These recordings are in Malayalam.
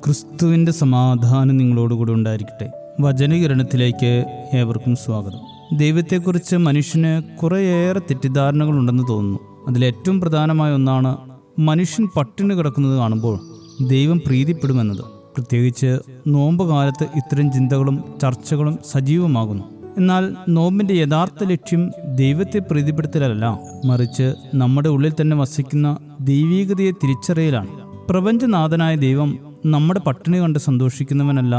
ക്രിസ്തുവിൻ്റെ സമാധാനം നിങ്ങളോടുകൂടി ഉണ്ടായിരിക്കട്ടെ. വചനകിരണത്തിലേക്ക് ഏവർക്കും സ്വാഗതം. ദൈവത്തെക്കുറിച്ച് മനുഷ്യന് കുറേയേറെ തെറ്റിദ്ധാരണകളുണ്ടെന്ന് തോന്നുന്നു. അതിലേറ്റവും പ്രധാനമായ ഒന്നാണ് മനുഷ്യൻ പട്ടിണി കിടക്കുന്നത് കാണുമ്പോൾ ദൈവം പ്രീതിപ്പെടുമെന്നത്. പ്രത്യേകിച്ച് നോമ്പ് കാലത്ത് ഇത്തരം ചിന്തകളും ചർച്ചകളും സജീവമാകുന്നു. എന്നാൽ നോമ്പിൻ്റെ യഥാർത്ഥ ലക്ഷ്യം ദൈവത്തെ പ്രീതിപ്പെടുത്തലല്ല, മറിച്ച് നമ്മുടെ ഉള്ളിൽ തന്നെ വസിക്കുന്ന ദൈവീകതയെ തിരിച്ചറിയലാണ്. പ്രപഞ്ചനാഥനായ ദൈവം നമ്മുടെ പട്ടിണി കണ്ട് സന്തോഷിക്കുന്നവനല്ല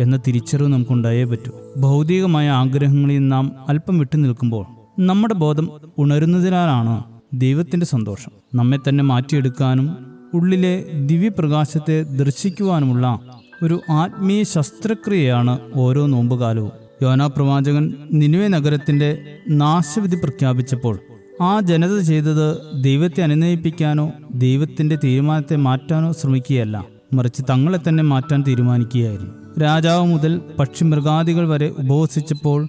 എന്ന തിരിച്ചറിവ് നമുക്കുണ്ടായേ പറ്റൂ. ഭൗതികമായ ആഗ്രഹങ്ങളിൽ നാം അല്പം വിട്ടു നിൽക്കുമ്പോൾ നമ്മുടെ ബോധം ഉണരുന്നതിനാലാണ് ദൈവത്തിൻ്റെ സന്തോഷം. നമ്മെ തന്നെ മാറ്റിയെടുക്കാനും ഉള്ളിലെ ദിവ്യപ്രകാശത്തെ ദർശിക്കുവാനുമുള്ള ഒരു ആത്മീയ ശസ്ത്രക്രിയയാണ് ഓരോ നോമ്പുകാലവും. യോനാ പ്രവാചകൻ നിനിവേ നഗരത്തിൻ്റെ നാശവിധി പ്രഖ്യാപിച്ചപ്പോൾ ആ ജനത ചെയ്തത് ദൈവത്തെ അനുനയിപ്പിക്കാനോ ദൈവത്തിൻ്റെ തീരുമാനത്തെ മാറ്റാനോ ശ്രമിക്കുകയല്ല, മറിച്ച് തങ്ങളെ തന്നെ മാറ്റാൻ തീരുമാനിക്കുകയായിരുന്നു. രാജാവ് മുതൽ പക്ഷിമൃഗാദികൾ വരെ ഉപവസിച്ചപ്പോൾ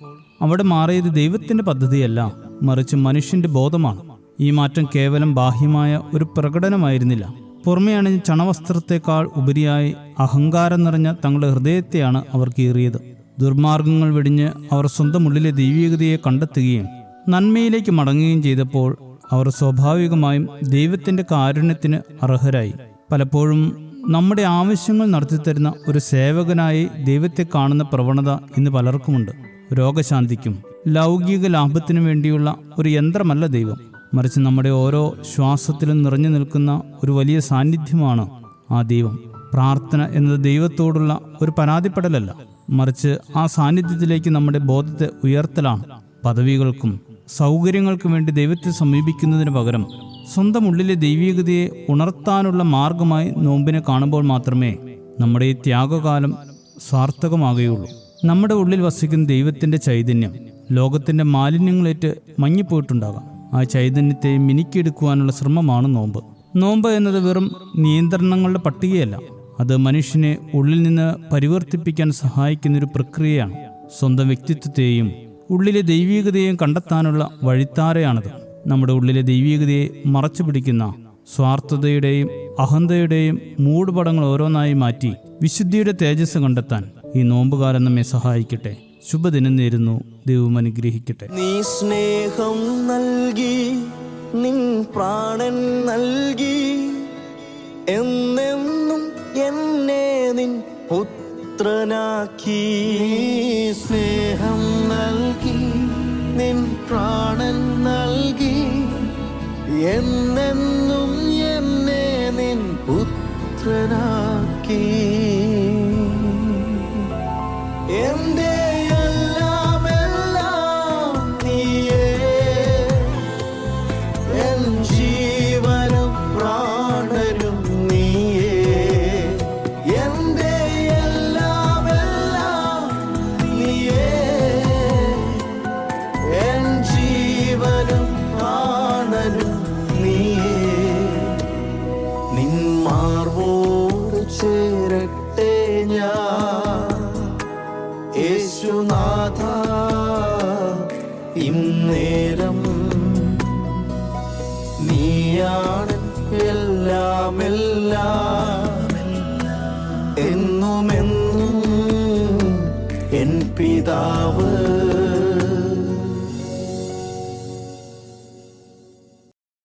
അവിടെ മാറിയത് ദൈവത്തിൻ്റെ പദ്ധതിയല്ല, മറിച്ച് മനുഷ്യൻ്റെ ബോധമാണ്. ഈ മാറ്റം കേവലം ബാഹ്യമായ ഒരു പ്രകടനമായിരുന്നില്ല. പുറമേ അണിഞ്ഞ ചണവസ്ത്രത്തെക്കാൾ ഉപരിയായി അഹങ്കാരം നിറഞ്ഞ തങ്ങളുടെ ഹൃദയത്തെയാണ് അവർ കീറിയത്. ദുർമാർഗങ്ങൾ വെടിഞ്ഞ് അവർ സ്വന്തം ഉള്ളിലെ ദൈവികതയെ കണ്ടെത്തുകയും നന്മയിലേക്ക് മടങ്ങുകയും ചെയ്തപ്പോൾ അവർ സ്വാഭാവികമായും ദൈവത്തിൻ്റെ കാരുണ്യത്തിന് അർഹരായി. പലപ്പോഴും നമ്മുടെ ആവശ്യങ്ങൾ നടത്തിത്തരുന്ന ഒരു സേവകനായി ദൈവത്തെ കാണുന്ന പ്രവണത ഇന്ന് പലർക്കുമുണ്ട്. രോഗശാന്തിക്കും ലൗകിക ലാഭത്തിനു വേണ്ടിയുള്ള ഒരു യന്ത്രമല്ല ദൈവം, മറിച്ച് നമ്മുടെ ഓരോ ശ്വാസത്തിലും നിറഞ്ഞു നിൽക്കുന്ന ഒരു വലിയ സാന്നിധ്യമാണ് ആ ദൈവം. പ്രാർത്ഥന എന്നത് ദൈവത്തോടുള്ള ഒരു പരാതിപ്പെടലല്ല, മറിച്ച് ആ സാന്നിധ്യത്തിലേക്ക് നമ്മുടെ ബോധത്തെ ഉയർത്തലാണ്. പദവികൾക്കും സൗകര്യങ്ങൾക്കും വേണ്ടി ദൈവത്തെ സമീപിക്കുന്നതിന് പകരം സ്വന്തം ഉള്ളിലെ ദൈവീകതയെ ഉണർത്താനുള്ള മാർഗമായി നോമ്പിനെ കാണുമ്പോൾ മാത്രമേ നമ്മുടെ ഈ ത്യാഗകാലം സാർത്ഥകമാകുകയുള്ളൂ. നമ്മുടെ ഉള്ളിൽ വസിക്കുന്ന ദൈവത്തിൻ്റെ ചൈതന്യം ലോകത്തിൻ്റെ മാലിന്യങ്ങളേറ്റ് മങ്ങിപ്പോയിട്ടുണ്ടാകാം. ആ ചൈതന്യത്തെ മിനുക്കിയെടുക്കുവാനുള്ള ശ്രമമാണ് നോമ്പ്. നോമ്പ് എന്നത് വെറും നിയന്ത്രണങ്ങളുടെ പട്ടികയല്ല, അത് മനുഷ്യനെ ഉള്ളിൽ നിന്ന് പരിവർത്തിപ്പിക്കാൻ സഹായിക്കുന്നൊരു പ്രക്രിയയാണ്. സ്വന്തം വ്യക്തിത്വത്തെയും ഉള്ളിലെ ദൈവീകതയെയും കണ്ടെത്താനുള്ള വഴിത്താരയാണത്. നമ്മുടെ ഉള്ളിലെ ദൈവീകതയെ മറച്ചു പിടിക്കുന്ന സ്വാർത്ഥതയുടെയും അഹന്തയുടെയും മൂടുപടങ്ങൾ ഓരോന്നായി മാറ്റി വിശുദ്ധിയുടെ തേജസ് കണ്ടെത്താൻ ഈ നോമ്പുകാലം നമ്മെ സഹായിക്കട്ടെ. ശുഭദിനം നേരുന്നു. ദൈവം അനുഗ്രഹിക്കട്ടെ. നീ സ്നേഹം നൽകി, നിൻ പ്രാണൻ നൽകി, എന്നെന്നും എന്നെ നിൻ പുത്രനാക്കി. സ്നേഹം നൽകി, നിൻ പ്രാണൻ നൽകി, എന്നെന്നും എന്നെ നിൻ പുത്രനാക്കി. എന്റെ ചേരട്ടെ ഞാൻ യേശുനാഥ, ഇന്നേരം നീയാണ് എല്ലാം എല്ലാം, എന്നുമെന്നും എൻ പിതാവ്.